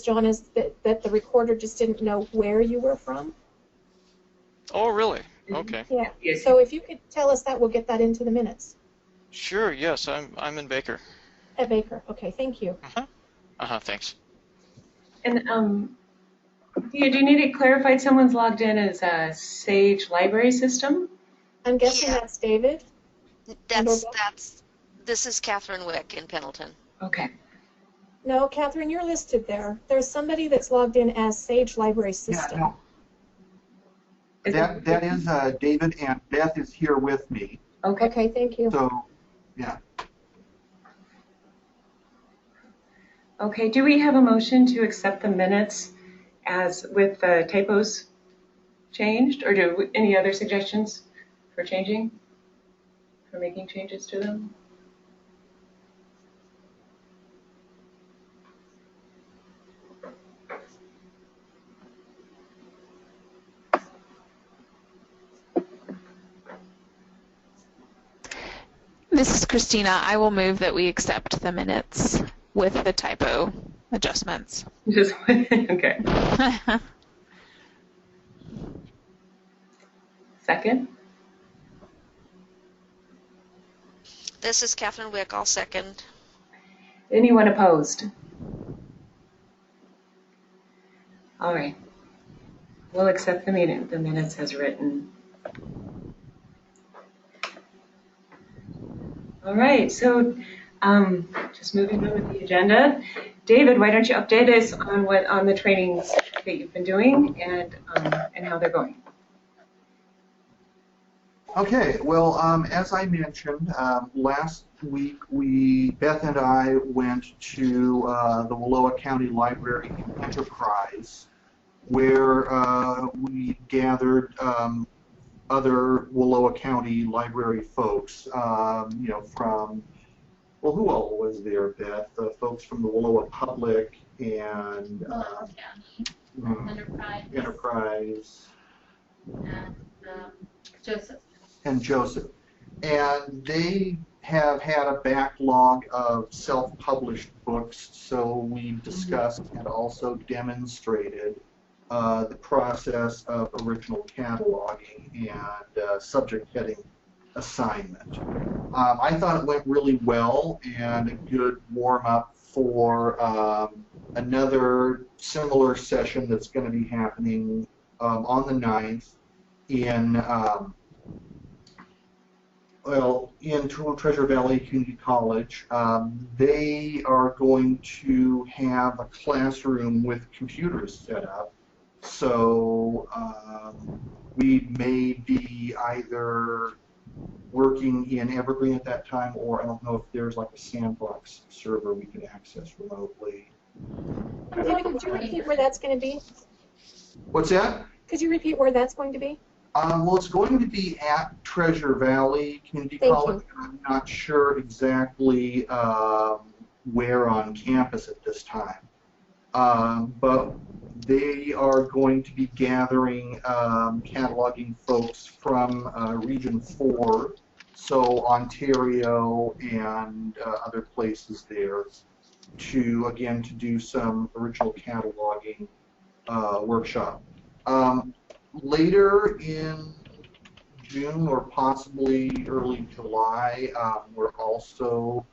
John, is that the recorder just didn't know where you were from. Oh, really? Okay. Yeah. So if you could tell us that, we'll get that into the minutes. Sure. Yes, I'm in Baker. At Baker. Okay. Thank you. Thanks. And do you need it clarified? Someone's logged in as a Sage library system. I'm guessing that's David. This is Catherine Wick in Pendleton. Okay. No, Catherine, you're listed there. There's somebody that's logged in as Sage Library System. Yeah, no. That is David, and Beth is here with me. Okay. Okay, thank you. So, yeah. Okay, do we have a motion to accept the minutes as with the typos changed, or any other suggestions for making changes to them? This is Christina. I will move that we accept the minutes with the typo adjustments. Just okay. Second? This is Catherine Wick. I'll second. Anyone opposed? All right. We'll accept the minutes as written. All right, so just moving on with the agenda. David, why don't you update us on the trainings that you've been doing and how they're going? Okay, well, as I mentioned, last week Beth and I went to the Wallowa County Library Enterprise, where we gathered other Wallowa County Library folks, you know, from, well, who all was there, Beth? The folks from the Wallowa Public and Enterprise. And Joseph. And they have had a backlog of self-published books, so we discussed and also demonstrated the process of original cataloging and subject heading assignment. I thought it went really well and a good warm-up for another similar session that's going to be happening on the 9th in Treasure Valley Community College. They are going to have a classroom with computers set up. So we may be either working in Evergreen at that time, or I don't know if there's like a sandbox server we can access remotely. David, could you repeat where that's going to be? What's that? Could you repeat where that's going to be? Well, it's going to be at Treasure Valley Community College. I'm not sure exactly where on campus at this time. But they are going to be gathering cataloging folks from Region 4, so Ontario and other places there, to do some original cataloging workshop. Later in June or possibly early July, we're also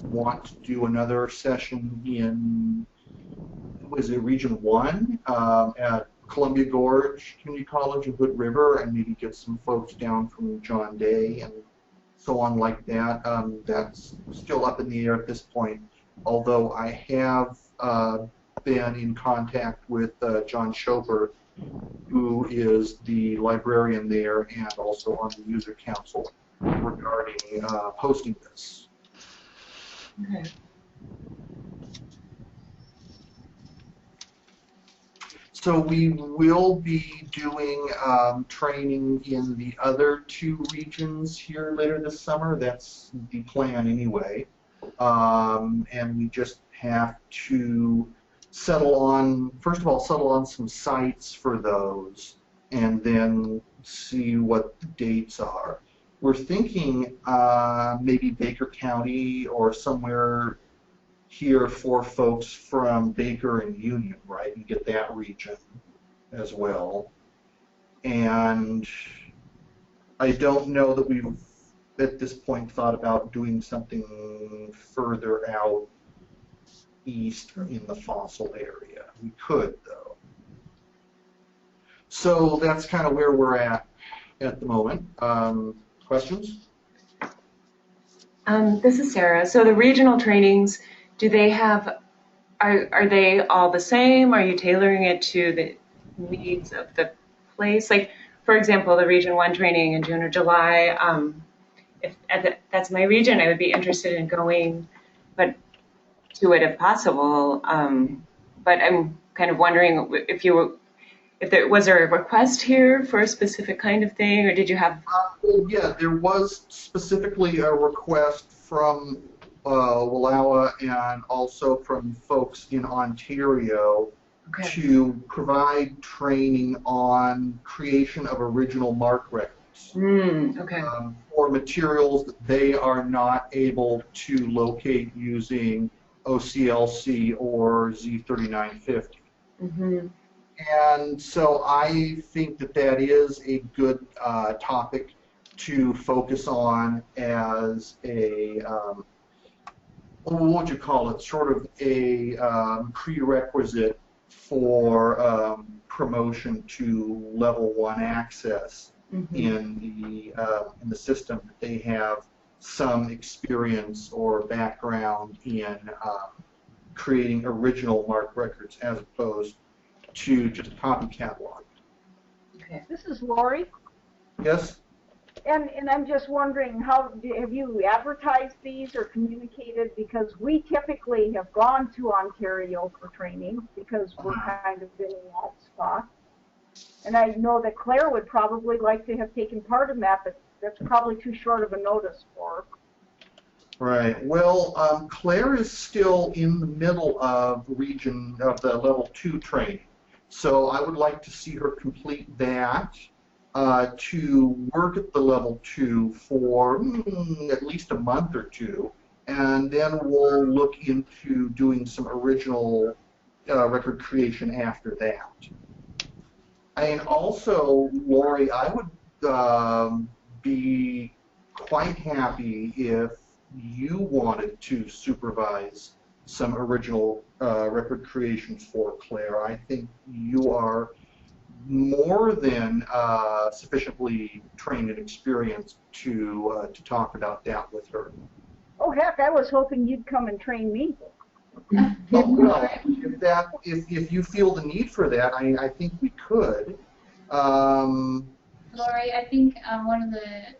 want to do another session in Region 1 at Columbia Gorge Community College in Hood River, and maybe get some folks down from John Day and so on like that. That's still up in the air at this point, although I have been in contact with John Schoper, who is the librarian there and also on the user council regarding posting this. Okay. So we will be doing training in the other 2 regions here later this summer. That's the plan anyway. And we just have to first of all, settle on some sites for those, and then see what the dates are. We're thinking maybe Baker County or somewhere here for folks from Baker and Union, right, and get that region as well. And I don't know that we've, at this point, thought about doing something further out east in the Fossil area. We could, though. So that's kind of where we're at the moment. Questions? This is Sarah. So the regional trainings, do they have, are they all the same? Are you tailoring it to the needs of the place? Like, for example, the Region 1 training in June or July, if that's my region, I would be interested in going to it if possible. But I'm kind of wondering if there was a request here for a specific kind of thing, or did you have? Well, yeah, there was specifically a request from Wallowa and also from folks in Ontario to provide training on creation of original MARC records for materials that they are not able to locate using OCLC or Z3950. Mm-hmm. And so I think that that is a good topic to focus on as a, what would you call it, sort of a prerequisite for promotion to level 1 access in the system. They have some experience or background in creating original MARC records as opposed to just copy catalog. Okay. This is Lori, Yes? and I'm just wondering, have you advertised these or communicated? Because we typically have gone to Ontario for training because we're kind of in that spot. And I know that Claire would probably like to have taken part in that, but that's probably too short of a notice for her. Right. Well, Claire is still in the middle of the level 2 training. So I would like to see her complete that to work at the level 2 for at least a month or two, and then we'll look into doing some original record creation after that. And also, Lori, I would be quite happy if you wanted to supervise some original record creations for Claire. I think you are more than sufficiently trained and experienced to talk about that with her. Oh heck, I was hoping you'd come and train me. Well, if you feel the need for that, I think we could. Lori, I think one of the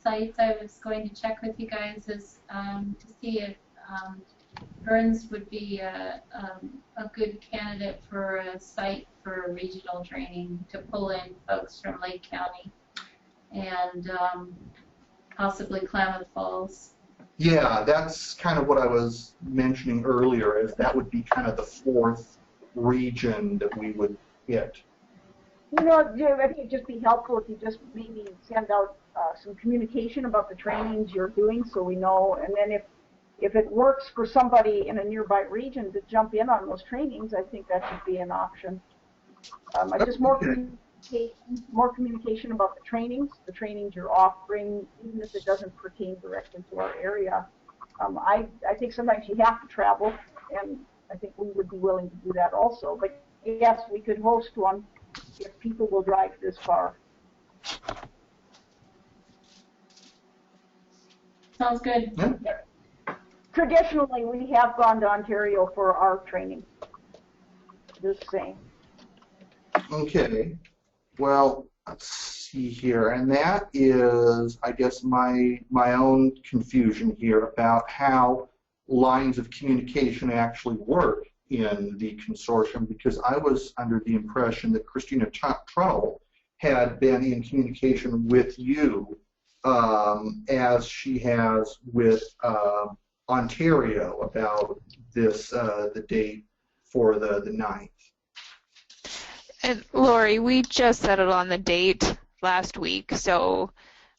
sites I was going to check with you guys is to see if Burns would be a good candidate for a site for regional training to pull in folks from Lake County and possibly Klamath Falls. Yeah, that's kind of what I was mentioning earlier, is that would be kind of the 4th region that we would hit. You know, I think it'd just be helpful if you just maybe send out some communication about the trainings you're doing so we know, and then if it works for somebody in a nearby region to jump in on those trainings, I think that should be an option. Just more communication about the trainings you're offering, even if it doesn't pertain directly to our area. I think sometimes you have to travel, and I think we would be willing to do that also. But yes, we could host one if people will drive this far. Sounds good. Yeah. Traditionally, we have gone to Ontario for our training. Just saying. Okay. Well, let's see here, and that is, I guess, my own confusion here about how lines of communication actually work in the consortium, because I was under the impression that Christina Trunnell had been in communication with you as she has with Ontario about this, the date for the 9th. And Lori, we just settled on the date last week, so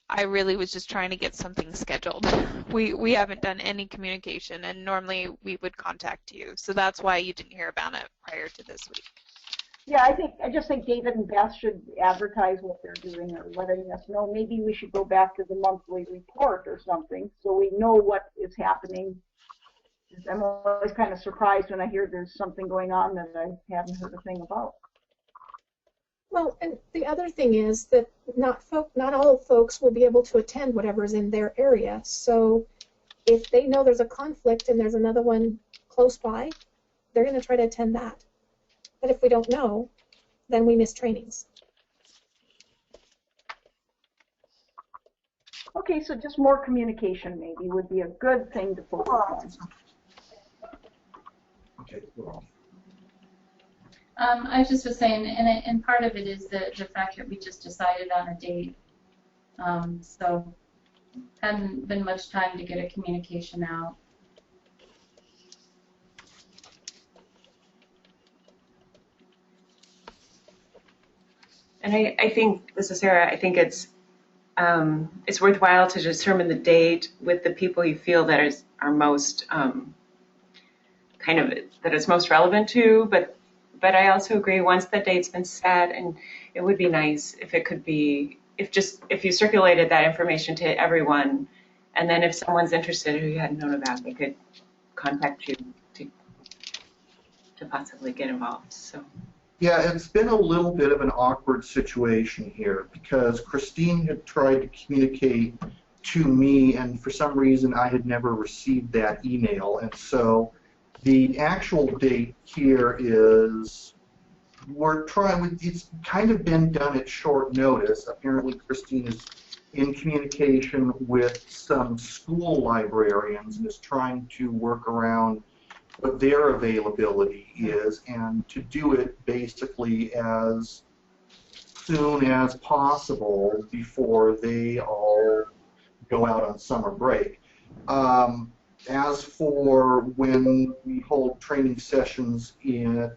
I really was just trying to get something scheduled. We haven't done any communication, and normally we would contact you. So that's why you didn't hear about it prior to this week. Yeah, I just think David and Beth should advertise what they're doing or letting us know. Maybe we should go back to the monthly report or something so we know what is happening. I'm always kind of surprised when I hear there's something going on that I haven't heard a thing about. Well, and the other thing is that not all folks will be able to attend whatever's in their area. So if they know there's a conflict and there's another one close by, they're going to try to attend that. But if we don't know, then we miss trainings. Okay, so just more communication maybe would be a good thing to focus on. Okay, we're off. I just was saying, and part of it is the fact that we just decided on a date. So hadn't been much time to get a communication out. And I think, this is Sarah, I think it's worthwhile to determine the date with the people you feel that are most that it's most relevant to, but I also agree once the date's been set, and it would be nice if it could be, if you circulated that information to everyone, and then if someone's interested who you hadn't known about, they could contact you to possibly get involved. So. Yeah, it's been a little bit of an awkward situation here because Christine had tried to communicate to me, and for some reason I had never received that email, and so the actual date here is, it's kind of been done at short notice. Apparently Christine is in communication with some school librarians and is trying to work around what their availability is, and to do it basically as soon as possible before they all go out on summer break. As for when we hold training sessions in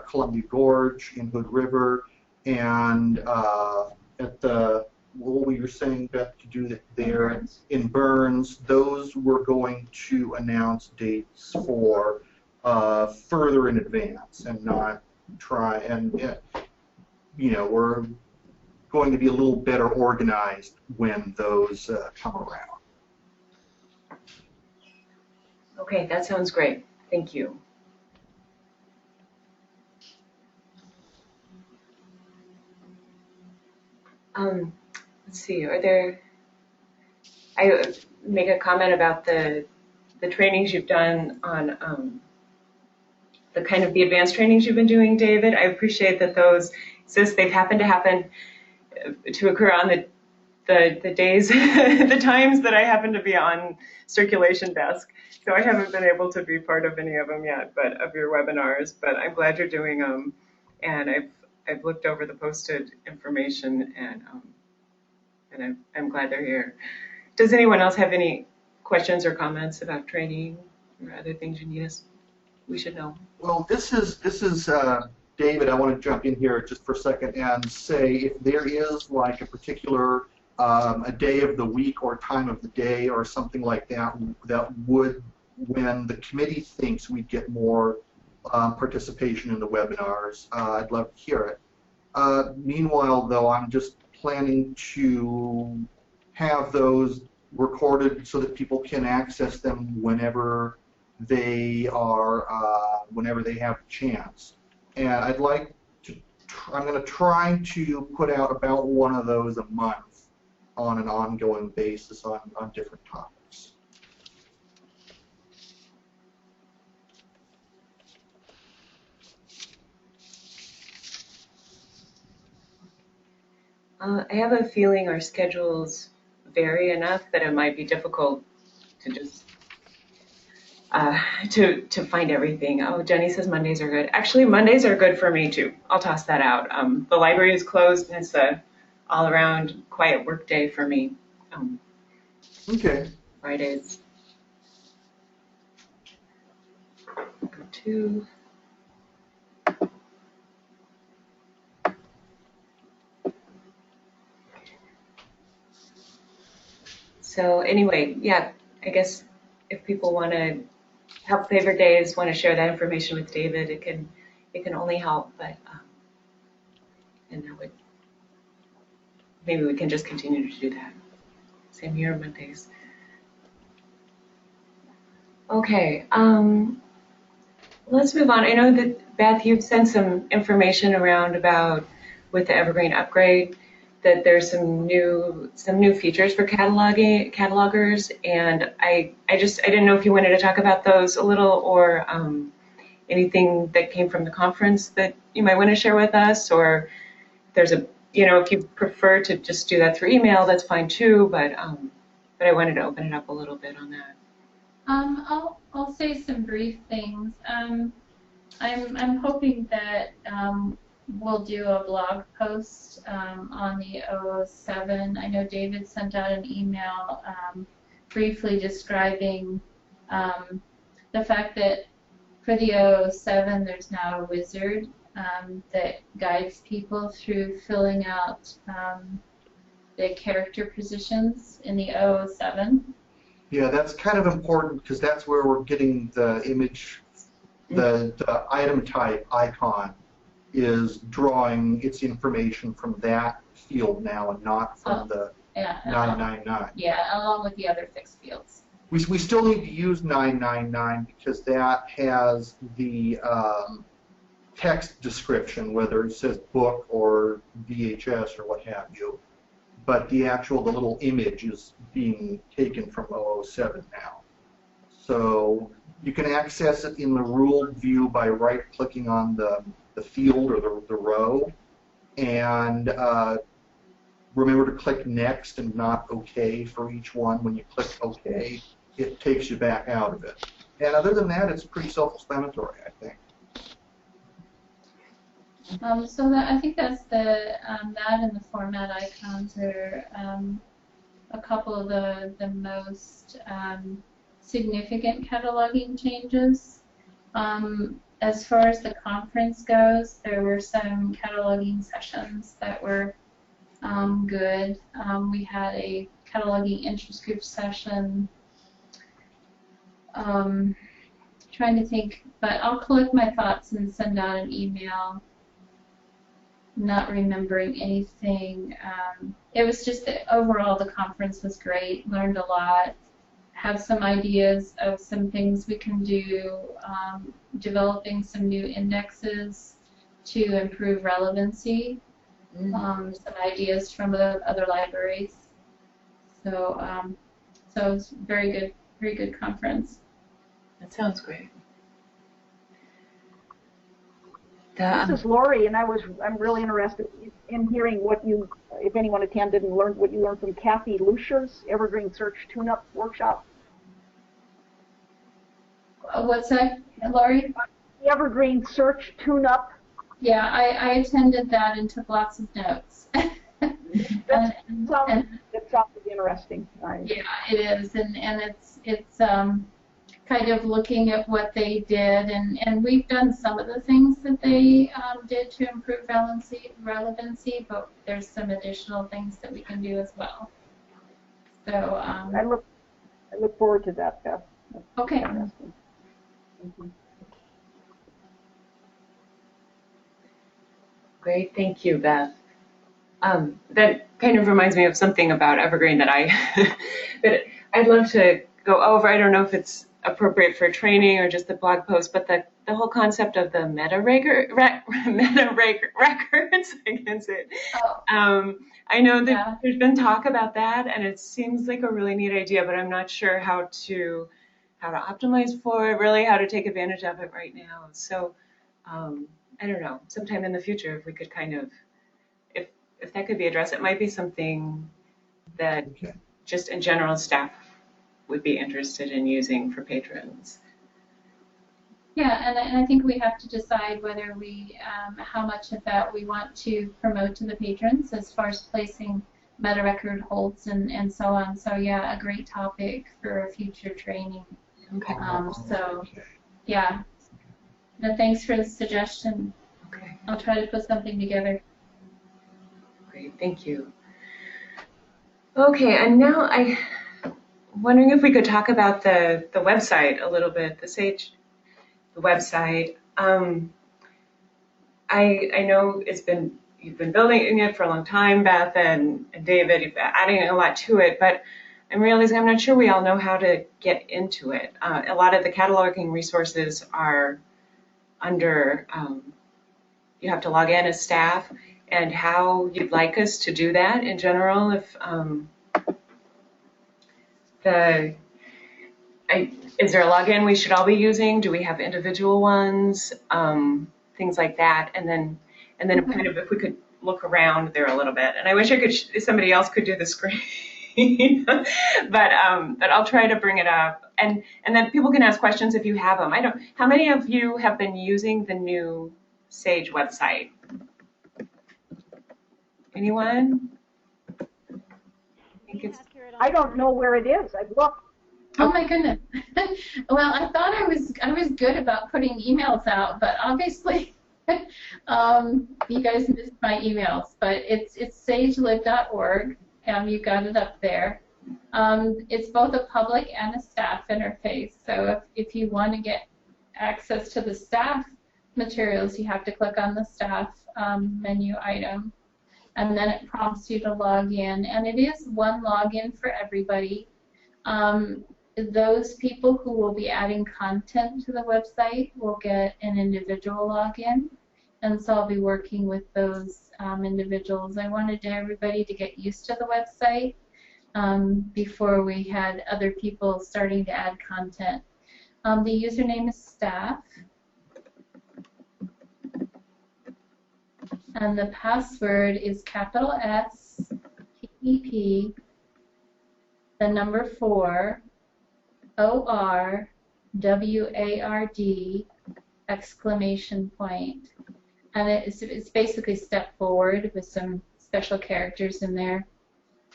Columbia Gorge, in Hood River, and at the, what were you saying, Beth, to do that there in Burns, those we're going to announce dates for further in advance and not try, and you know, we're going to be a little better organized when those come around. Okay, that sounds great. Thank you. Let's see, I make a comment about the trainings you've done on the kind of the advanced trainings you've been doing, David. I appreciate that those, since they've happened to happen to occur on the days, the times that I happen to be on circulation desk. So I haven't been able to be part of any of them yet, but of your webinars. But I'm glad you're doing them, and I've looked over the posted information, and I'm glad they're here. Does anyone else have any questions or comments about training or other things we should know? Well, this is David. I want to jump in here just for a second and say if there is like a particular a day of the week or time of the day or something like that that would, when the committee thinks we'd get more participation in the webinars, I'd love to hear it. Meanwhile, though, I'm just planning to have those recorded so that people can access them whenever they are, whenever they have a chance. And I'd like to, I'm going to try to put out about one of those a month on an ongoing basis on different topics. I have a feeling our schedules vary enough that it might be difficult to just to find everything. Oh, Jenny says Mondays are good. Actually, Mondays are good for me too. I'll toss that out. The library is closed, and it's a all-around quiet work day for me. Okay. Fridays. Go to. So anyway, yeah, I guess if people want to have favorite days, want to share that information with David, it can only help. But and that would maybe we can just continue to do that. Same here on Mondays. Okay, let's move on. I know that Beth, you've sent some information around about with the Evergreen upgrade that there's some new features for catalogers, and I didn't know if you wanted to talk about those a little or anything that came from the conference that you might want to share with us, or there's a if you prefer to just do that through email, that's fine too. But I wanted to open it up a little bit on that. I'll say some brief things. I'm hoping that we'll do a blog post on the 007. I know David sent out an email briefly describing the fact that for the 007 there's now a wizard that guides people through filling out the character positions in the 007. Yeah, that's kind of important because that's where we're getting the image, the item type icon is drawing its information from that field now and not from the 999. Yeah, along with the other fixed fields. We still need to use 999 because that has the text description, whether it says book or VHS or what have you. But the little image is being taken from 007 now. So you can access it in the ruled view by right-clicking on the field or the row, and remember to click Next and not OK for each one. When you click OK, it takes you back out of it. And other than that, it's pretty self-explanatory, I think. So I think that's that and the format icons are a couple of the most significant cataloging changes. As far as the conference goes, there were some cataloging sessions that were good. We had a cataloging interest group session. Trying to think, but I'll collect my thoughts and send out an email. Not remembering anything. It was just that overall the conference was great. Learned a lot. Have some ideas of some things we can do. Developing some new indexes to improve relevancy. Some ideas from other libraries. So it was very good conference. That sounds great. This is Lori, and I'm really interested in hearing if anyone attended and learned what you learned from Kathy Lucer's Evergreen Search Tune-Up Workshop. What's that, Lori? The Evergreen Search Tune-Up. Yeah, I attended that and took lots of notes. That sounds interesting. Yeah, it is, and it's kind of looking at what they did, and we've done some of the things that they did to improve relevancy, but there's some additional things that we can do as well. So I look forward to that, Beth. Okay. Great, thank you, Beth. That kind of reminds me of something about Evergreen that that I'd love to go over. I don't know if it's appropriate for training or just the blog post, but the whole concept of the meta records, I can say it. I know that there's been talk about that, and it seems like a really neat idea, but I'm not sure how to optimize for it, really how to take advantage of it right now. So I don't know, sometime in the future if we could kind of, if that could be addressed, it might be something that just in general staff would be interested in using for patrons. Yeah, and I think we have to decide whether we, how much of that we want to promote to the patrons as far as placing meta record holds and so on. So yeah, a great topic for a future training. Okay. So yeah, no, thanks for the suggestion. Okay. I'll try to put something together. Great, thank you. Okay, and now wondering if we could talk about the website a little bit, the Sage, the website. I know you've been building it for a long time, Beth and David, you've been adding a lot to it, but I'm realizing I'm not sure we all know how to get into it. A lot of the cataloging resources are under, you have to log in as staff, and how you'd like us to do that in general. If is there a login we should all be using? Do we have individual ones? Things like that, and then kind of if we could look around there a little bit. And I wish I could somebody else could do the screen, but I'll try to bring it up, and then people can ask questions if you have them. How many of you have been using the new Sage website? Anyone? I don't know where it is. I've looked. Oh my goodness. Well, I thought I was good about putting emails out, but obviously you guys missed my emails. But it's sagelib.org. You got it up there. It's both a public and a staff interface. So if you want to get access to the staff materials, you have to click on the staff menu item, and then it prompts you to log in. And it is one login for everybody. Those people who will be adding content to the website will get an individual login, and so I'll be working with those individuals. I wanted everybody to get used to the website before we had other people starting to add content. The username is staff, and the password is capital S, PEP, the number 4, ORWARD, exclamation point. And it's basically step forward with some special characters in there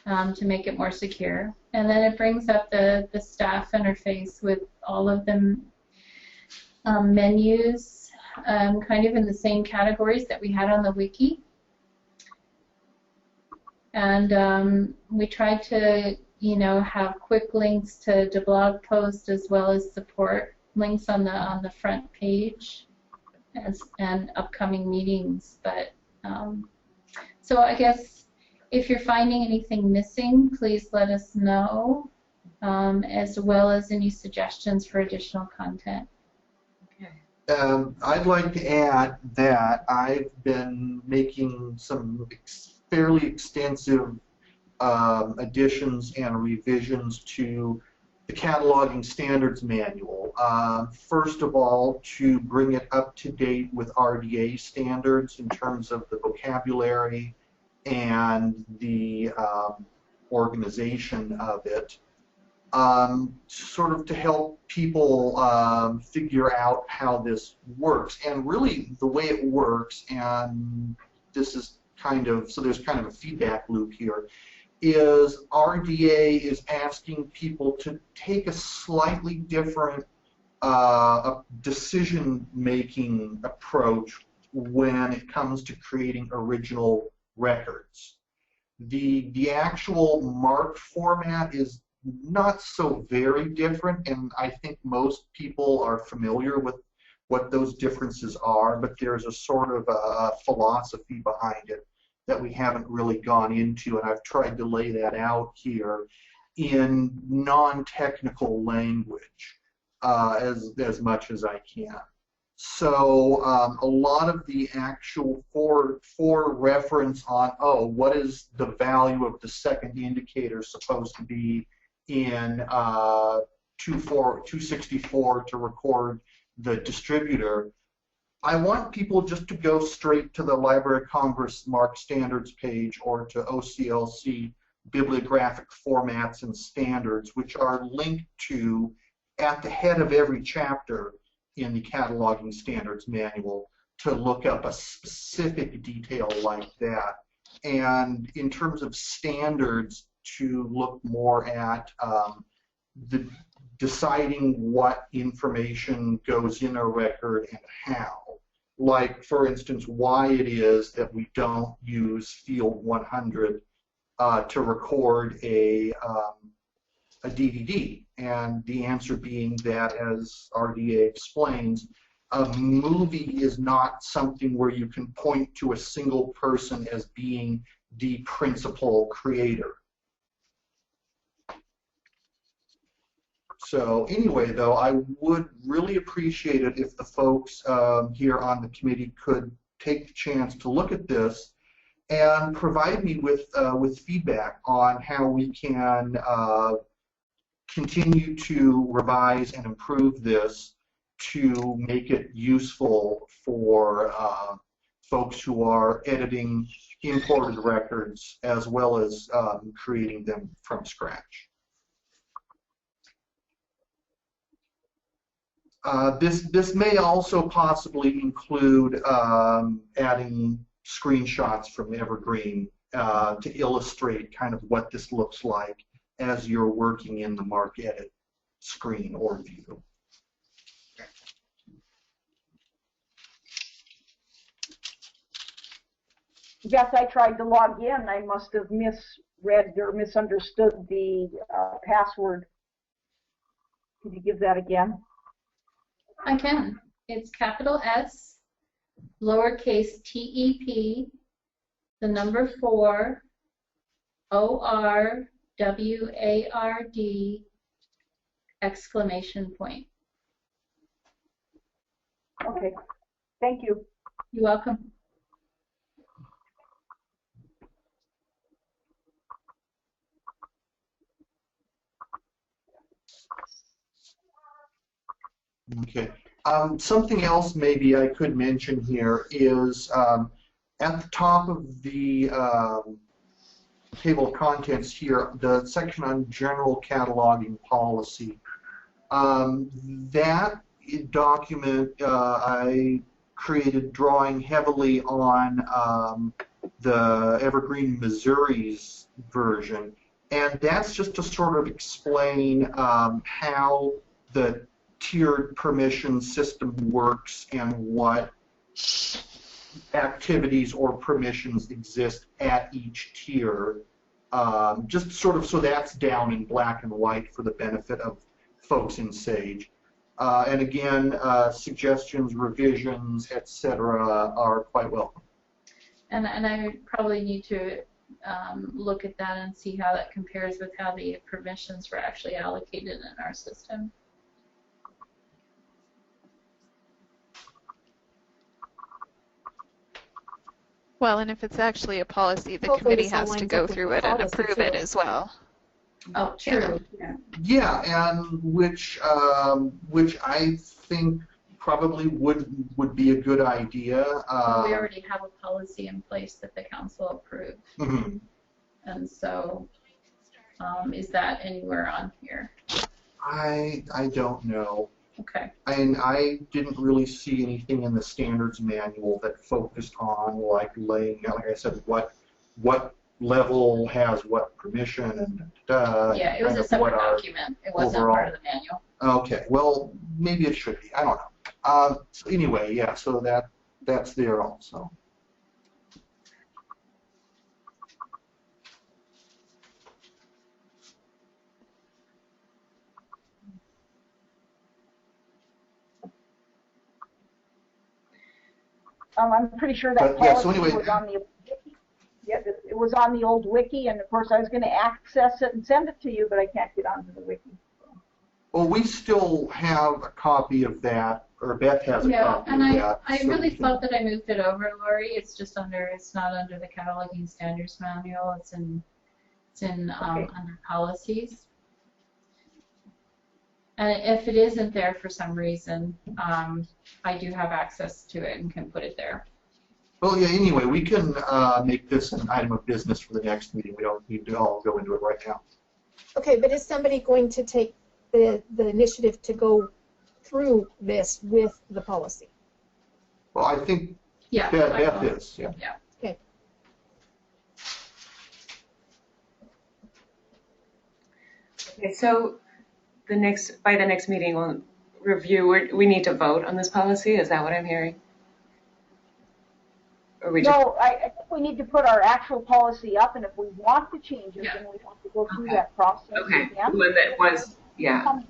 to make it more secure. And then it brings up the staff interface with all of the menus, kind of in the same categories that we had on the wiki. And we tried to have quick links to blog posts as well as support links on the front page and upcoming meetings. But so I guess if you're finding anything missing, please let us know, as well as any suggestions for additional content. I'd like to add that I've been making some fairly extensive additions and revisions to the Cataloging Standards Manual. First of all, to bring it up to date with RDA standards in terms of the vocabulary and the organization of it. Sort of to help people figure out how this works. And really the way it works, and this is kind of, so there's kind of a feedback loop here, is RDA is asking people to take a slightly different decision-making approach when it comes to creating original records. The actual MARC format is not so very different, and I think most people are familiar with what those differences are, but there's a sort of a philosophy behind it that we haven't really gone into, and I've tried to lay that out here in non-technical language as much as I can. So a lot of the actual for reference on, what is the value of the second indicator supposed to be in 264 to record the distributor, I want people just to go straight to the Library of Congress MARC standards page or to OCLC bibliographic formats and standards, which are linked to at the head of every chapter in the Cataloging Standards Manual, to look up a specific detail like that. And in terms of standards, to look more at the deciding what information goes in a record and how. Like, for instance, why it is that we don't use field 100 to record a a DVD? And the answer being that, as RDA explains, a movie is not something where you can point to a single person as being the principal creator. So anyway, though, I would really appreciate it if the folks here on the committee could take the chance to look at this and provide me with feedback on how we can continue to revise and improve this to make it useful for folks who are editing imported records as well as creating them from scratch. This may also possibly include adding screenshots from Evergreen to illustrate kind of what this looks like as you're working in the MarcEdit screen or view. Yes, I tried to log in. I must have misread or misunderstood the password. Could you give that again? I can. It's capital S, lowercase TEP, the number 4, ORWARD, exclamation point. Okay, thank you. You're welcome. Okay. Something else maybe I could mention here is at the top of the table of contents here, the section on general cataloging policy. That document I created drawing heavily on the Evergreen Missouri's version, and that's just to sort of explain how the tiered permission system works and what activities or permissions exist at each tier. Just sort of so that's down in black and white for the benefit of folks in Sage. And again, suggestions, revisions, etc. are quite welcome. And I probably need to look at that and see how that compares with how the permissions were actually allocated in our system. Well, and if it's actually a policy, the Hopefully committee this all has to lines go up with through the it and policy, approve too. it as well. Oh, true. Yeah. Yeah, and which I think probably would be a good idea. We already have a policy in place that the council approved. Mm-hmm. And so is that anywhere on here? I don't know. Okay. And I didn't really see anything in the standards manual that focused on like laying out, like I said, what level has what permission and Yeah, it was a separate document. It wasn't overall part of the manual. Okay, well maybe it should be. I don't know. So anyway, yeah. So that's there also. I'm pretty sure that But, yeah, policy so anyway, was on the wiki. Yeah, it was on the old wiki, and of course I was going to access it and send it to you, but I can't get onto the wiki. well, we still have a copy of that, or Beth has a copy and of that. I so really we can- thought that I moved it over, Lori. It's not under the cataloging standards manual. It's in under policies. And if it isn't there for some reason, I do have access to it and can put it there. Well, yeah, anyway, we can make this an item of business for the next meeting. We don't need to all go into it right now. Okay, but is somebody going to take the initiative to go through this with the policy? Well, I think Yeah. Beth is, yeah. Yeah. Okay. Okay, so by the next meeting we'll review. We need to vote on this policy. Is that what I'm hearing? Or we just, No, I think we need to put our actual policy up, and if we want to change it, Yeah. then we have to go through Okay. that process okay, again. the one that was, yeah.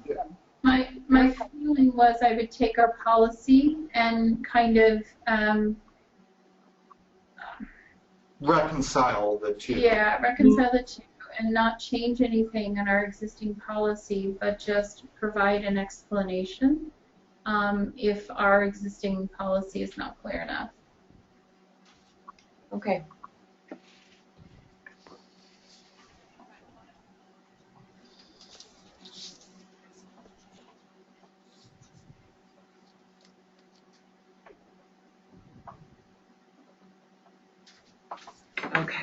My feeling was I would take our policy and kind of Reconcile the two. reconcile the two and not change anything in our existing policy, but just provide an explanation if our existing policy is not clear enough. Okay. Okay.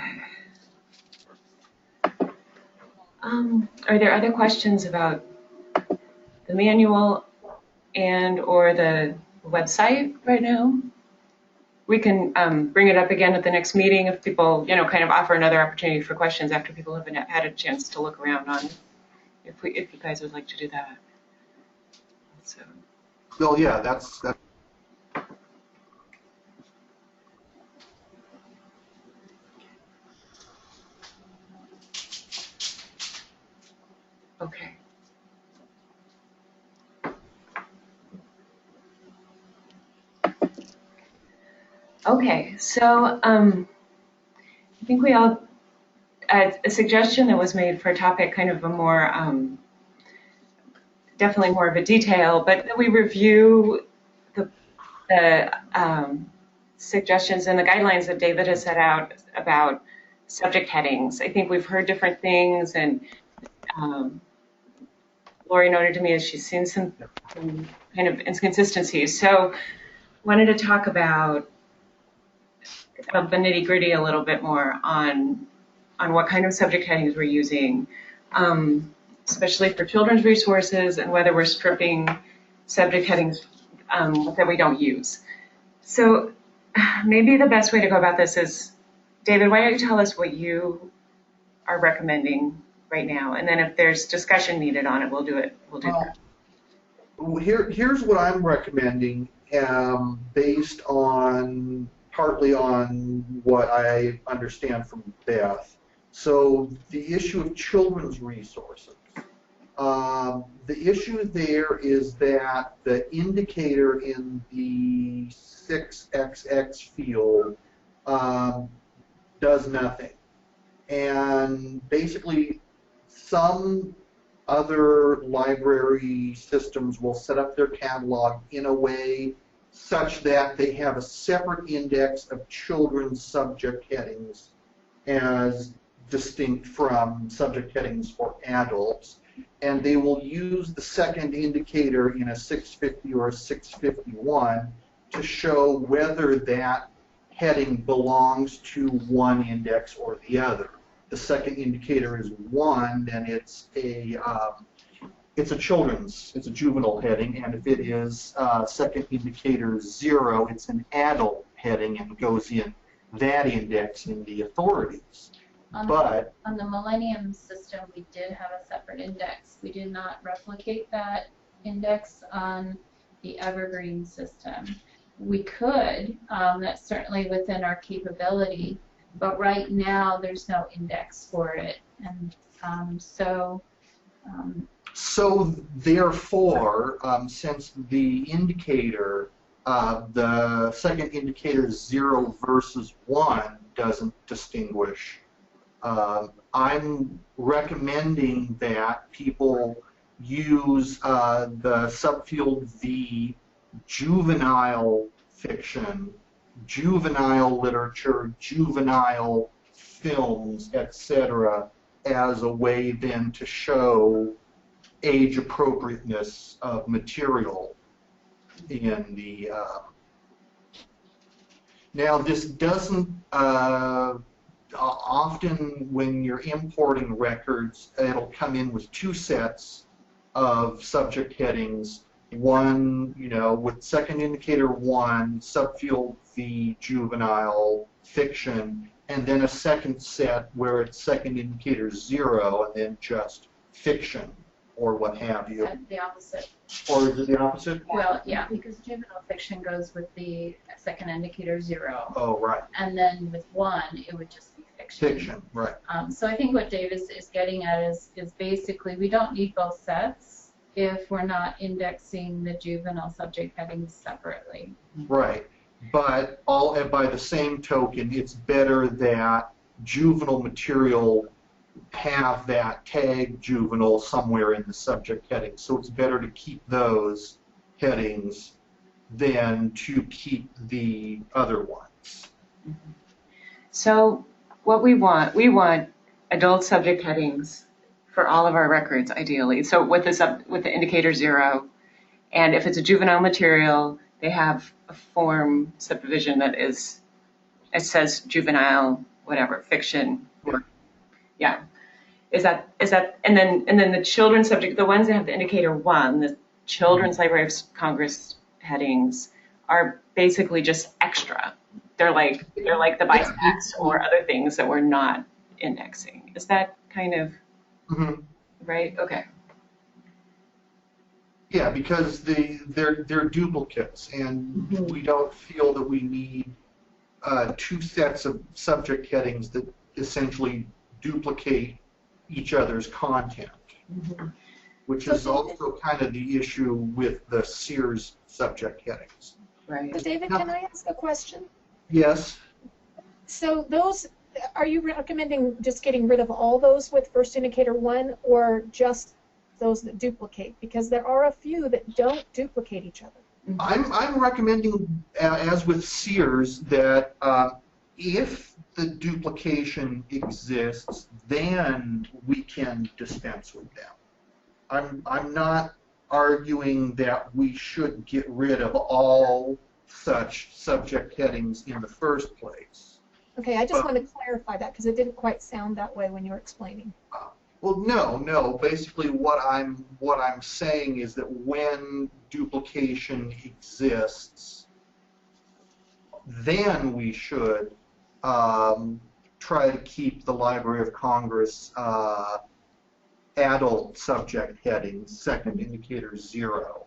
Are there other questions about the manual and or the website right now? We can bring it up again at the next meeting if people, you know, kind of offer another opportunity for questions after people have had a chance to look around on it. If you guys would like to do that. So. Well, yeah, that's. Okay. Okay, so I think we all, a suggestion that was made for a topic kind of a more, definitely more of a detail, but that we review the suggestions and the guidelines that David has set out about subject headings. I think we've heard different things, and Lori noted to me as she's seen some kind of inconsistencies. So wanted to talk about the nitty-gritty a little bit more on what kind of subject headings we're using, especially for children's resources, and whether we're stripping subject headings that we don't use. So maybe the best way to go about this is, David, why don't you tell us what you are recommending right now, and then if there's discussion needed on it, we'll do it. We'll do that. Here's what I'm recommending, based on partly on what I understand from Beth. So the issue of children's resources. The issue there is that the indicator in the 6XX field does nothing. And basically, some other library systems will set up their catalog in a way such that they have a separate index of children's subject headings as distinct from subject headings for adults, and they will use the second indicator in a 650 or a 651 to show whether that heading belongs to one index or the other. The second indicator is 1, then it's a juvenile heading, and if it is second indicator 0, it's an adult heading and goes in that index in the authorities. On the Millennium system, we did have a separate index. We did not replicate that index on the Evergreen system. We could, that's certainly within our capability, but right now there's no index for it. And so therefore, since the indicator, the second indicator 0 versus 1 doesn't distinguish, I'm recommending that people use the subfield V, juvenile fiction, juvenile literature, juvenile films, etc., as a way then to show age appropriateness of material in the now this doesn't often when you're importing records, it'll come in with 2 sets of subject headings, one, you know, with second indicator 1, subfield V, juvenile fiction, and then a second set where it's second indicator 0 and then just fiction. or what have you. The opposite. Or is it the opposite? Well, yeah, because juvenile fiction goes with the second indicator 0. Oh, right. And then with 1, it would just be fiction. Fiction, right. So I think what Dave is getting at is basically we don't need both sets if we're not indexing the juvenile subject headings separately. Right. But by the same token, it's better that juvenile material have that tag juvenile somewhere in the subject heading. So it's better to keep those headings than to keep the other ones. So what we want adult subject headings for all of our records, ideally. So with the indicator 0, and if it's a juvenile material, they have a form subdivision that it says juvenile, whatever, fiction. Yeah. Is that, and then the children's subject, the ones that have the indicator 1, the Children's Library of Congress headings are basically just extra. They're like the BISACs or other things that we're not indexing. Is that kind of right? Okay. Yeah, because they're duplicates, and we don't feel that we need 2 sets of subject headings that essentially duplicate each other's content, which is also kind of the issue with the Sears subject headings. Right. So David, can I ask a question? Yes. So those, are you recommending just getting rid of all those with first indicator 1, or just those that duplicate? Because there are a few that don't duplicate each other. I'm recommending, as with Sears, that if the duplication exists, then we can dispense with them. I'm not arguing that we should get rid of all such subject headings in the first place. Okay, I just want to clarify that because it didn't quite sound that way when you were explaining. Well, no. Basically, what I'm saying is that when duplication exists, then we should try to keep the Library of Congress adult subject headings, second indicator 0.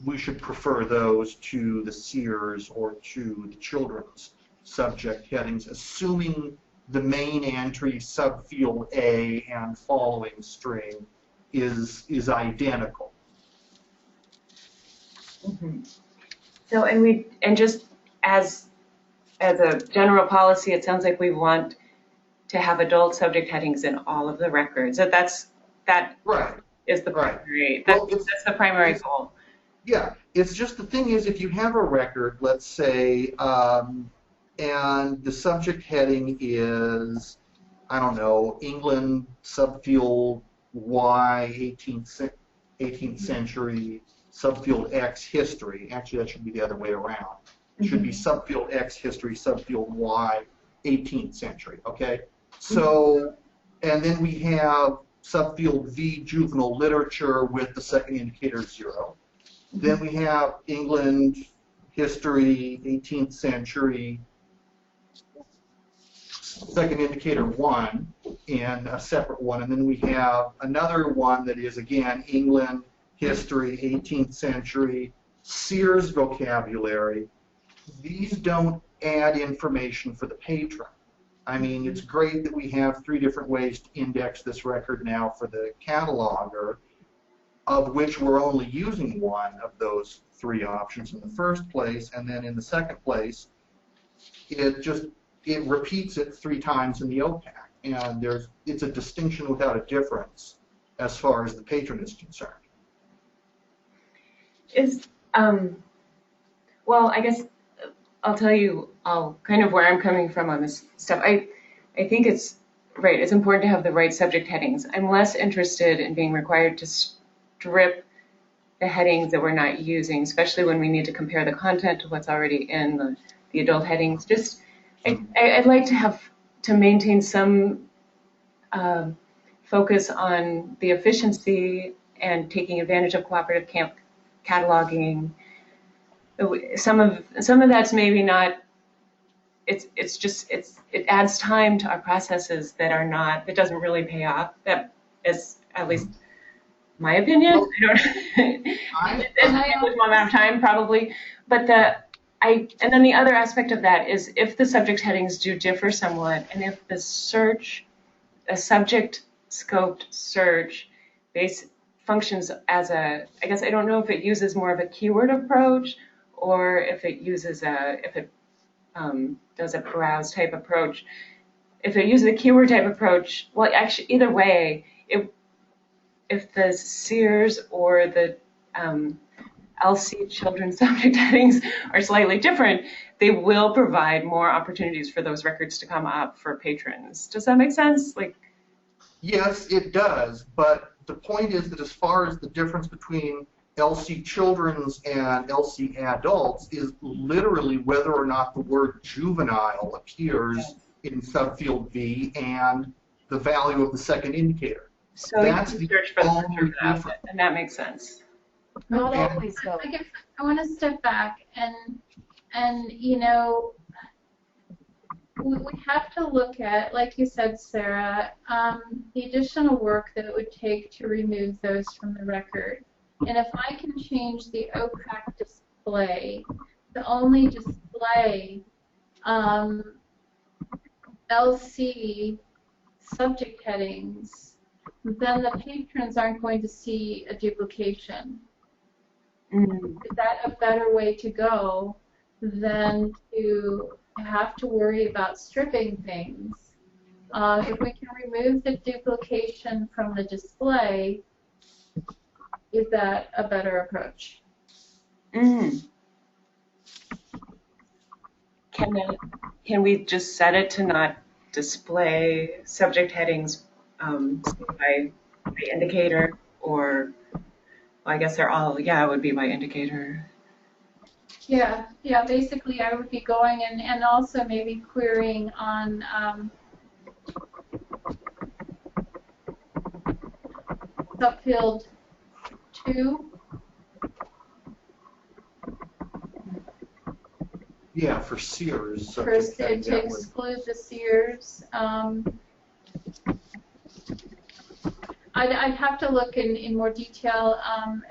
We should prefer those to the Sears or to the children's subject headings, assuming the main entry, subfield A, and following string is identical. So, and just as a general policy, it sounds like we want to have adult subject headings in all of the records. That Right. is the Right. primary. Well, That's the primary goal. Yeah, it's just the thing is, if you have a record, let's say, and the subject heading is, I don't know, England subfield Y, 18th century, subfield X, history. Actually, that should be the other way around. It should be subfield X, history, subfield Y, 18th century, okay? So, and then we have subfield V, juvenile literature, with the second indicator 0. Then we have England, history, 18th century, second indicator 1, and a separate one. And then we have another one that is, again, England, history, 18th century, Sears vocabulary. These don't add information for the patron. I mean, it's great that we have 3 different ways to index this record now for the cataloger, of which we're only using one of those 3 options in the first place, and then in the second place, it repeats it 3 times in the OPAC, and it's a distinction without a difference as far as the patron is concerned. Well, I guess I'll tell you kind of where I'm coming from on this stuff. I think it's right. It's important to have the right subject headings. I'm less interested in being required to strip the headings that we're not using, especially when we need to compare the content to what's already in the adult headings. I'd like to maintain some focus on the efficiency and taking advantage of cooperative cataloging. Some of that's maybe not. It adds time to our processes that doesn't really pay off. That is at least my opinion. Well, I don't. I, It's with amount of time probably, but and then the other aspect of that is if the subject headings do differ somewhat, and if the search, a subject scoped search, functions as I guess I don't know if it uses more of a keyword approach or if it uses does a browse type approach. If it uses a keyword type approach, well, actually, either way, if the Sears or the LC children's subject headings are slightly different, they will provide more opportunities for those records to come up for patrons. Does that make sense? yes, it does, but the point is that as far as the difference between LC children's and LC adults is literally whether or not the word juvenile appears in subfield V and the value of the second indicator. So That's you the can search for only the difference. and that makes sense. Not Yeah. always, though. I guess I want to step back and we have to look at, like you said, Sarah, the additional work that it would take to remove those from the record. And if I can change the OPAC display to only display LC subject headings, then the patrons aren't going to see a duplication. Is that a better way to go than to have to worry about stripping things? If we can remove the duplication from the display, is that a better approach? Can we just set it to not display subject headings by indicator, or well, I guess they're all, it would be by indicator. Yeah, basically I would be going and also maybe querying on subfield 2. Yeah, for Sears. First, subject to heading, that would- exclude the Sears. I'd have to look in more detail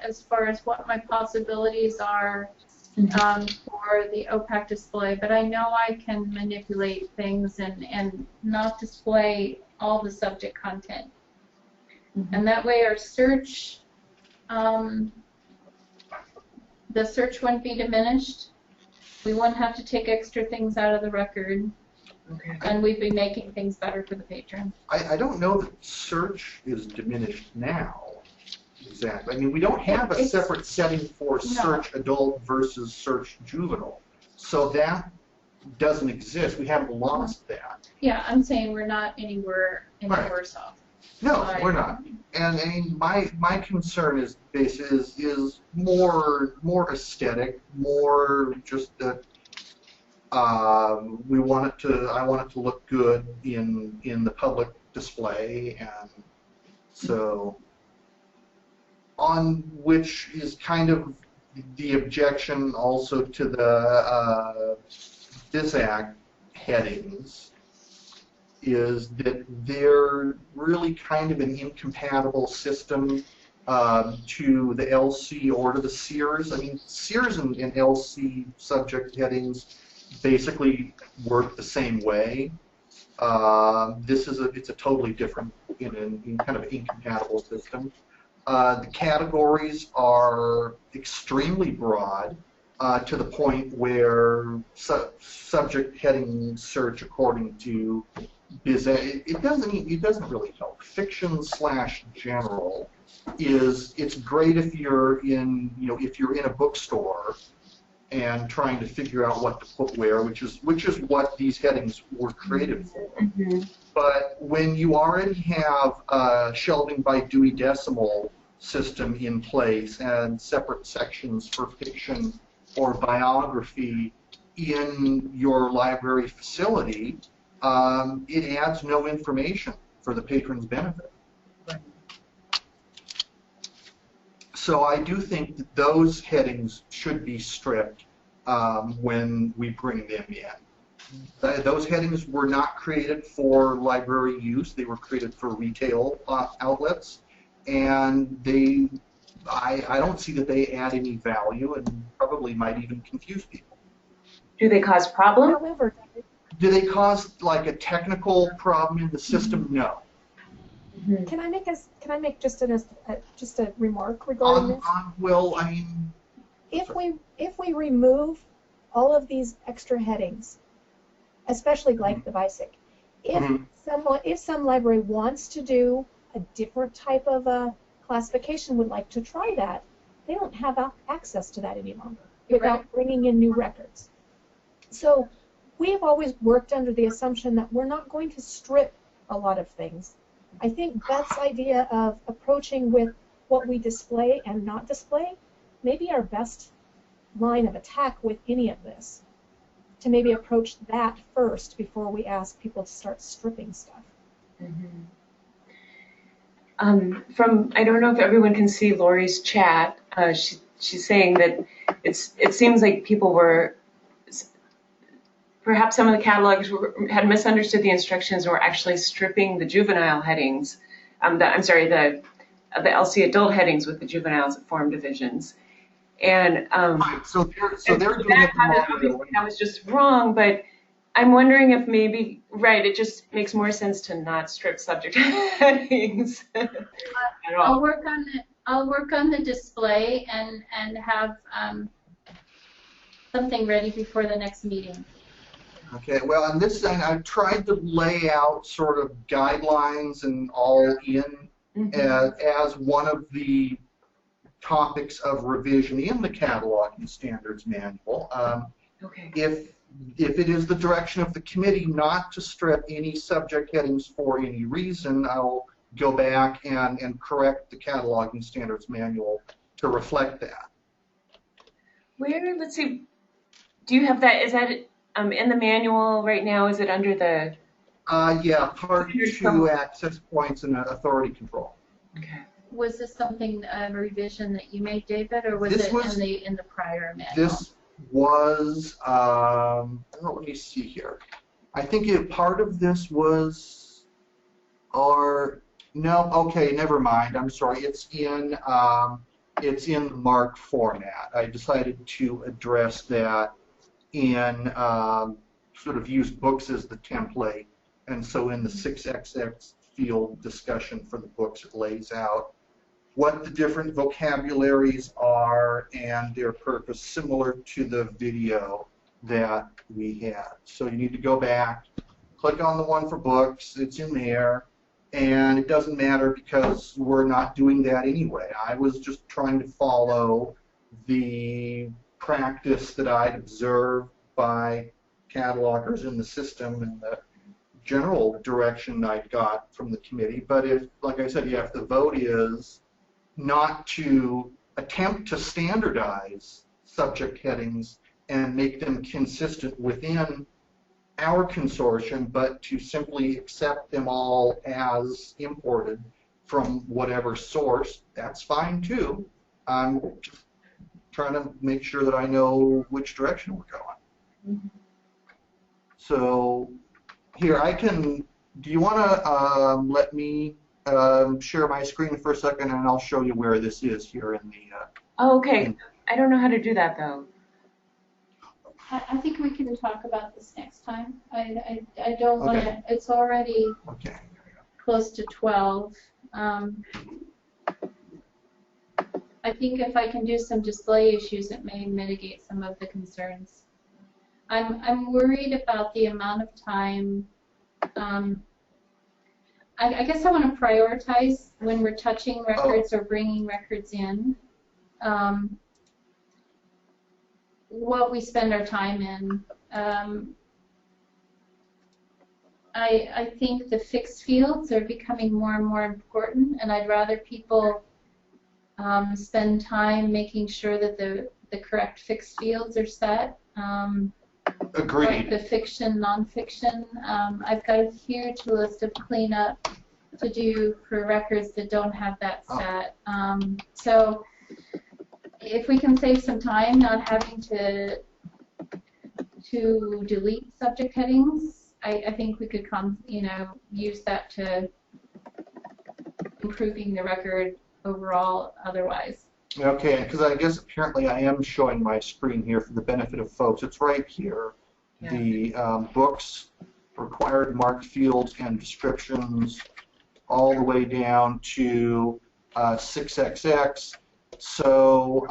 as far as what my possibilities are for the OPAC display, but I know I can manipulate things and not display all the subject content. And that way our search, the search wouldn't be diminished. We wouldn't have to take extra things out of the record. Okay. And we'd be making things better for the patron. I don't know that search is diminished now. Exactly. I mean, we don't have a It's- separate setting for search adult versus search juvenile. So that doesn't exist. We haven't lost that. Yeah, I'm saying we're not anywhere Right. worse off. No, Right. we're not. And I mean, my concern is more aesthetic, more just that I want it to look good in the public display, and so on which is kind of the objection also to the DISAC headings, is that they're really kind of an incompatible system to the LC or to the Sears. I mean, Sears and LC subject headings basically work the same way. It's a totally different, in kind of incompatible system. The categories are extremely broad to the point where subject heading search according to BizEd, it doesn't really help. Fiction / general it's great if you're in a bookstore and trying to figure out what to put where, which is what these headings were created for. But when you already have a shelving by Dewey Decimal system in place and separate sections for fiction or biography in your library facility, it adds no information for the patron's benefit. So I do think that those headings should be stripped when we bring them in. Those headings were not created for library use. They were created for retail outlets. and I don't see that they add any value and probably might even confuse people. Do they cause problems? However, Do they cause like a technical problem in the system? No. can I make just a remark regarding this? Well, I mean, If we remove all of these extra headings, especially like the BISIC, if some library wants to do a different type of a classification, would like to try that, they don't have access to that any longer without bringing in new records. So we've always worked under the assumption that we're not going to strip a lot of things. I think Beth's idea of approaching with what we display and not display may be our best line of attack with any of this, to maybe approach that first before we ask people to start stripping stuff. I don't know if everyone can see Lori's chat. She's saying that it seems like people were, perhaps some of the catalogs had misunderstood the instructions and were actually stripping the juvenile headings. The LC adult headings with the juveniles at form divisions. And right, so they're doing it the wrong way. that was just wrong, but I'm wondering if maybe, it just makes more sense to not strip subject headings at all. I'll work on the display and have something ready before the next meeting. Okay, well, on this thing, I've tried to lay out sort of guidelines and all in as one of the topics of revision in the cataloging standards manual. If it is the direction of the committee not to strip any subject headings for any reason, I'll go back and correct the cataloging standards manual to reflect that. Let's see, do you have that, is that in the manual right now? Is it under the? Yeah, Part 2, access points and authority control. Okay. Was this something, a revision that you made, David, or was it in the prior manual? This was, let me see here. I think part of this was, no, okay, never mind. I'm sorry. It's in the marked format. I decided to address that in sort of use books as the template, and so in the 6XX field discussion for the books, it lays out what the different vocabularies are and their purpose, similar to the video that we had. So you need to go back, click on the one for books, it's in there, and it doesn't matter because we're not doing that anyway. I was just trying to follow the practice that I'd observed by catalogers in the system and the general direction I got from the committee. But like I said, if the vote is not to attempt to standardize subject headings and make them consistent within our consortium, but to simply accept them all as imported from whatever source, that's fine too. I'm just trying to make sure that I know which direction we're going. So here, do you want to let me share my screen for a second, and I'll show you where this is here in the... okay. I don't know how to do that, though. I think we can talk about this next time. I don't want to, it's already close to 12. I think if I can do some display issues, it may mitigate some of the concerns. I'm worried about the amount of time. I guess I want to prioritize when we're touching records or bringing records in. What we spend our time in. I think the fixed fields are becoming more and more important, and I'd rather people spend time making sure that the correct fixed fields are set. Agreed. Like the fiction, nonfiction. I've got a huge list of cleanup to do for records that don't have that set. So if we can save some time not having to delete subject headings, I think we could use that to improving the record overall otherwise. Okay, because I guess apparently I am showing my screen here for the benefit of folks. It's right here. Yeah. The books, required marked fields and descriptions, all the way down to 6XX. So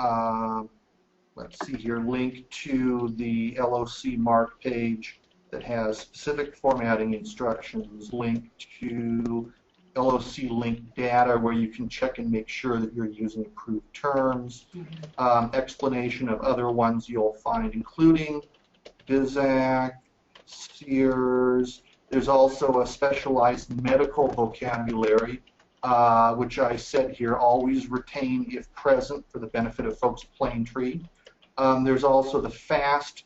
let's see here, link to the LOC mark page that has specific formatting instructions, link to LOC link data where you can check and make sure that you're using approved terms, explanation of other ones you'll find, including BizAc, Sears. There's also a specialized medical vocabulary, which I said here, always retain if present for the benefit of folks at Plaintree. There's also the faceted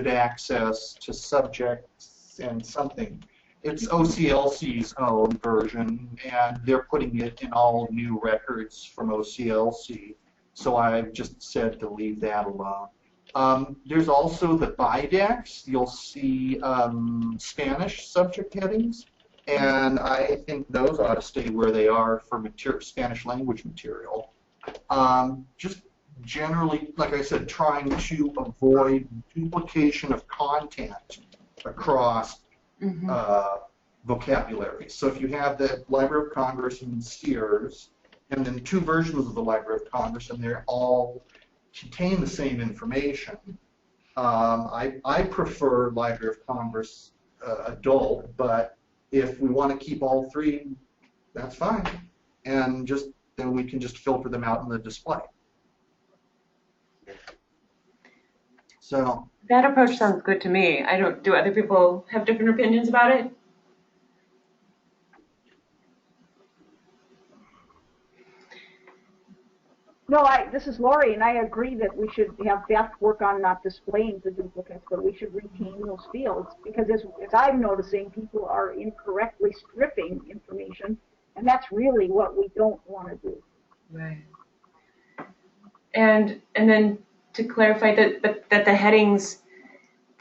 access to subjects and something. It's OCLC's own version, and they're putting it in all new records from OCLC. So I've just said to leave that alone. There's also the BIDEX. You'll see Spanish subject headings, and I think those ought to stay where they are for Spanish language material. Just generally, like I said, trying to avoid duplication of content across vocabulary. So if you have the Library of Congress and Sears, and then two versions of the Library of Congress, and they all contain the same information, I prefer Library of Congress adult, but if we want to keep all three, that's fine. And then we can just filter them out in the display. So That approach sounds good to me. Do other people have different opinions about it? No, this is Lori, and I agree that we should have Beth work on not displaying the duplicates, but we should retain those fields, because as I'm noticing, people are incorrectly stripping information, and that's really what we don't want to do. Right. And then to clarify that the headings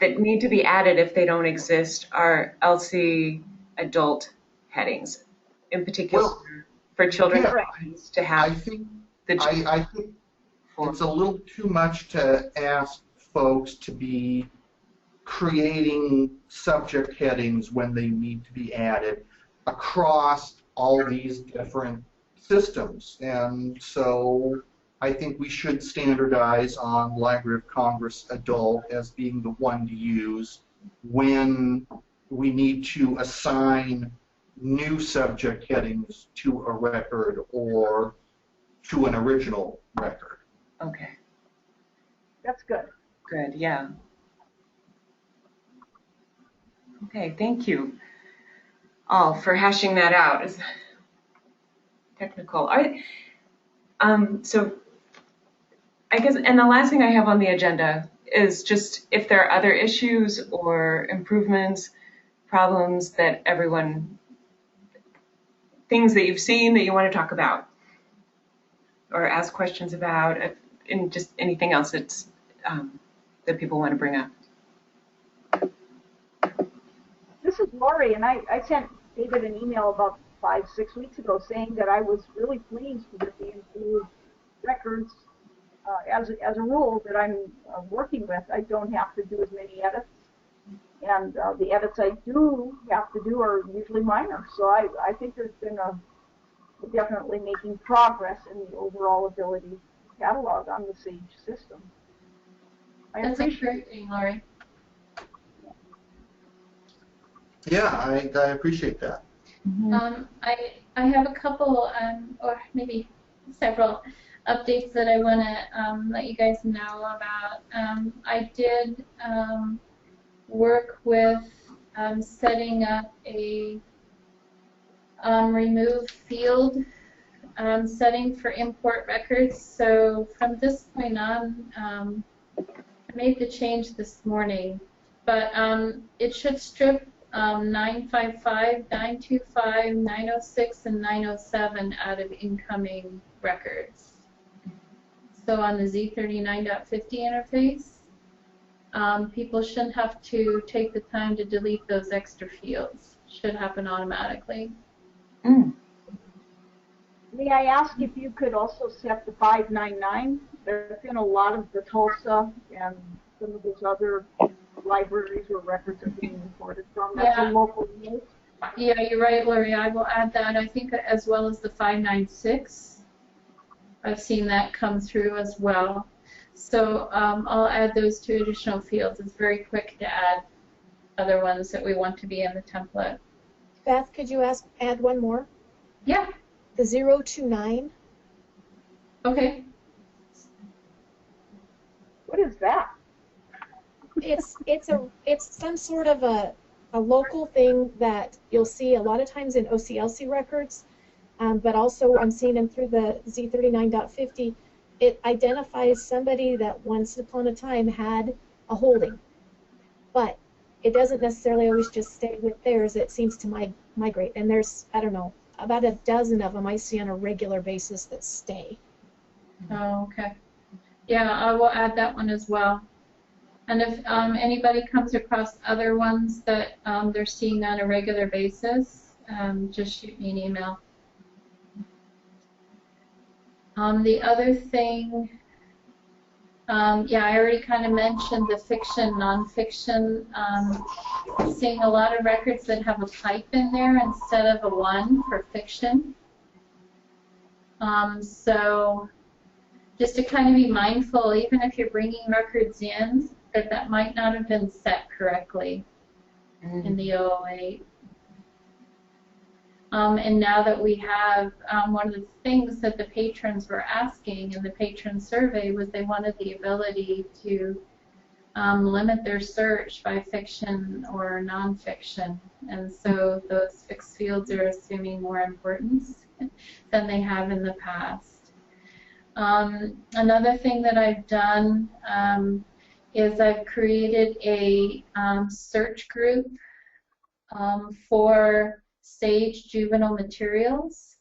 that need to be added if they don't exist are LC adult headings, in particular for children to have. I think it's a little too much to ask folks to be creating subject headings when they need to be added across all these different systems. And so I think we should standardize on Library of Congress adult as being the one to use when we need to assign new subject headings to a record or to an original record. Okay. That's good. Good, yeah. Okay, thank you all for hashing that out. It's technical. So I guess, and the last thing I have on the agenda is just if there are other issues or improvements, problems that things that you've seen that you want to talk about or ask questions about, and just anything else that's, that people want to bring up. This is Lori, and I sent David an email about 5-6 weeks ago saying that I was really pleased with the improved records. As a rule that I'm working with, I don't have to do as many edits, and the edits I do have to do are usually minor. So I think there's been definitely making progress in the overall ability to catalog on the SAGE system. That's encouraging, Lori. Yeah, I appreciate that. I have a couple, or maybe several updates that I want to let you guys know about. I did work with setting up a remove field setting for import records. So from this point on, I made the change this morning, but it should strip 955, 925, 906, and 907 out of incoming records. So on the Z39.50 interface, people shouldn't have to take the time to delete those extra fields. Should happen automatically. May I ask if you could also set the 599? That's in a lot of the Tulsa and some of those other libraries where records are being reported from. That's Yeah. a local news. Yeah, you're right, Lori. I will add that. I think as well as the 596. I've seen that come through as well. So I'll add those two additional fields. It's very quick to add other ones that we want to be in the template. Beth, could you add one more? Yeah. The 029. Okay. What is that? It's some sort of a local thing that you'll see a lot of times in OCLC records, but also I'm seeing them through the Z39.50. It identifies somebody that once upon a time had a holding, but it doesn't necessarily always just stay with theirs. It seems to migrate, and there's, I don't know, about a dozen of them I see on a regular basis that stay. Oh, okay. Yeah, I will add that one as well. And if anybody comes across other ones that they're seeing on a regular basis, just shoot me an email. The other thing, yeah, I already kind of mentioned the fiction, nonfiction. Seeing a lot of records that have a pipe in there instead of a 1 for fiction. So just to kind of be mindful, even if you're bringing records in, that might not have been set correctly in the 008. And now that we have, one of the things that the patrons were asking in the patron survey was they wanted the ability to limit their search by fiction or nonfiction. And so those fixed fields are assuming more importance than they have in the past. Another thing that I've done is I've created a search group for SAGE juvenile materials,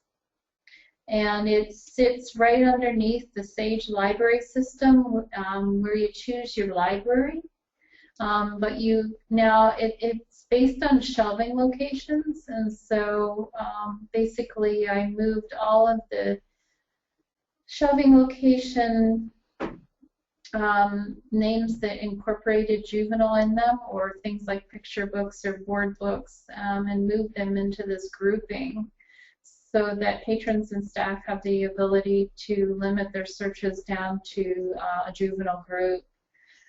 and it sits right underneath the SAGE library system where you choose your library, but it's based on shelving locations, and so basically I moved all of the shelving location names that incorporated juvenile in them, or things like picture books or board books, and moved them into this grouping so that patrons and staff have the ability to limit their searches down to a juvenile group.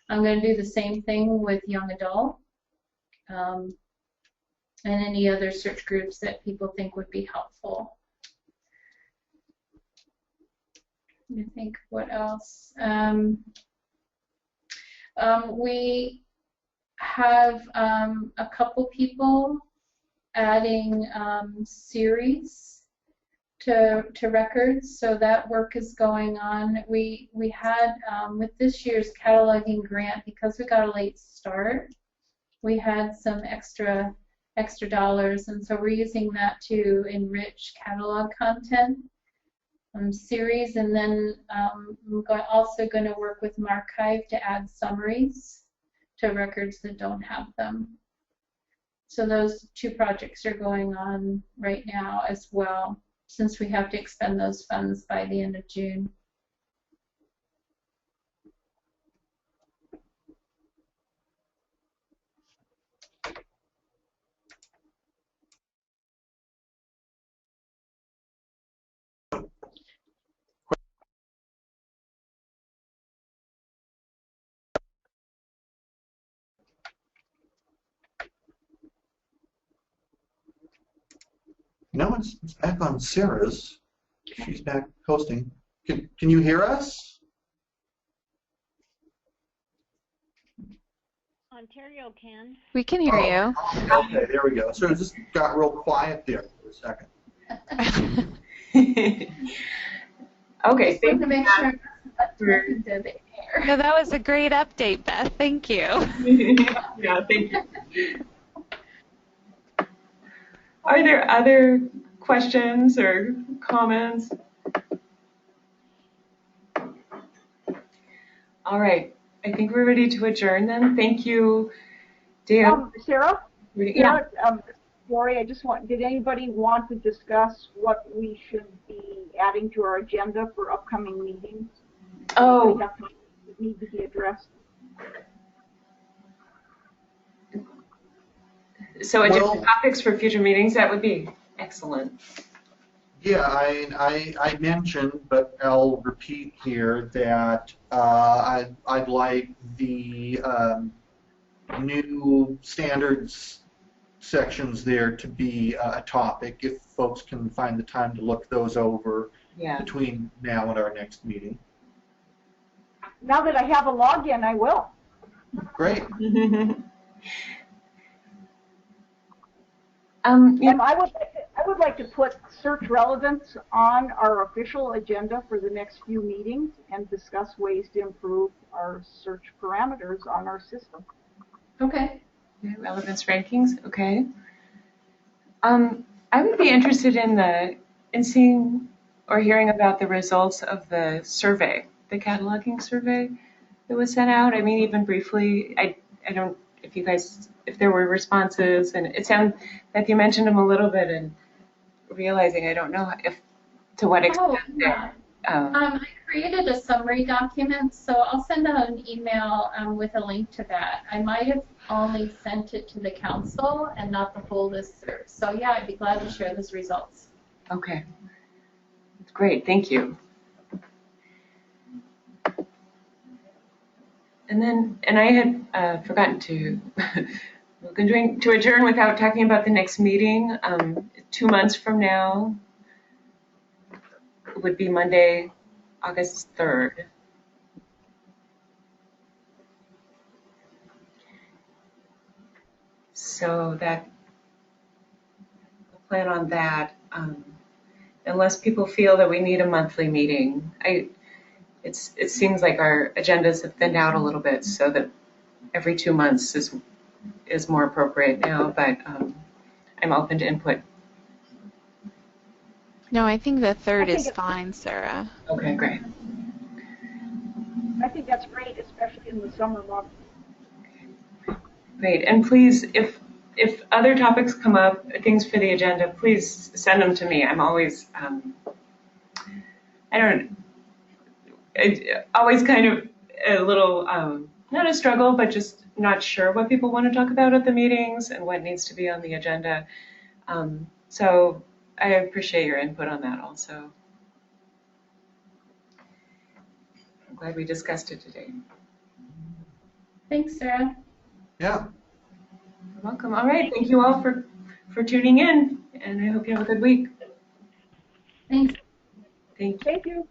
I'm going to do the same thing with young adult and any other search groups that people think would be helpful. Let me think what else. We have a couple people adding series to records, so that work is going on. We had with this year's cataloging grant, because we got a late start, we had some extra dollars, and so we're using that to enrich catalog content. Series, and then we're also going to work with Marchive to add summaries to records that don't have them. So those two projects are going on right now as well, since we have to expend those funds by the end of June. No, it's back on Sarah's. She's back hosting. Can you hear us? Ontario can. We can hear you. Okay, there we go. So it just got real quiet there for a second. Okay, Just to make sure we're into the air. No, that was a great update, Beth. Thank you. Yeah, thank you. Are there other questions or comments? All right, I think we're ready to adjourn then. Thank you, Dan. Sarah? Yeah. Lori, did anybody want to discuss what we should be adding to our agenda for upcoming meetings? Oh, That need to be addressed. so additional topics for future meetings, that would be excellent. Yeah, I mentioned, but I'll repeat here that I'd like the new standards sections there to be a topic, if folks can find the time to look those over between now and our next meeting. Now that I have a login, I will. Great. I would like to put search relevance on our official agenda for the next few meetings and discuss ways to improve our search parameters on our system. Okay. Relevance rankings, okay. I would be interested in seeing or hearing about the results of the survey, the cataloging survey that was sent out. I mean, even briefly, I don't, if there were responses, and it sounded like you mentioned them a little bit, and realizing I don't know to what extent I created a summary document, so I'll send out an email with a link to that. I might have only sent it to the council and not the whole listserv. So yeah, I'd be glad to share those results. Okay. That's great, thank you. And I had forgotten to adjourn without talking about the next meeting. 2 months from now would be Monday, August 3rd. So that we'll plan on that. Unless people feel that we need a monthly meeting, it seems like our agendas have thinned out a little bit, so that every 2 months is more appropriate now. But I'm open to input. No, I think the 3rd is fine, Sarah. Okay, great. I think that's great, especially in the summer months. Great, and please, if other topics come up, things for the agenda, please send them to me. I'm always, always kind of a little, not a struggle, but just not sure what people want to talk about at the meetings and what needs to be on the agenda. So I appreciate your input on that also. I'm glad we discussed it today. Thanks, Sarah. Yeah. You're welcome. All right, thank you all for tuning in, and I hope you have a good week. Thanks. Thank you. Thank you.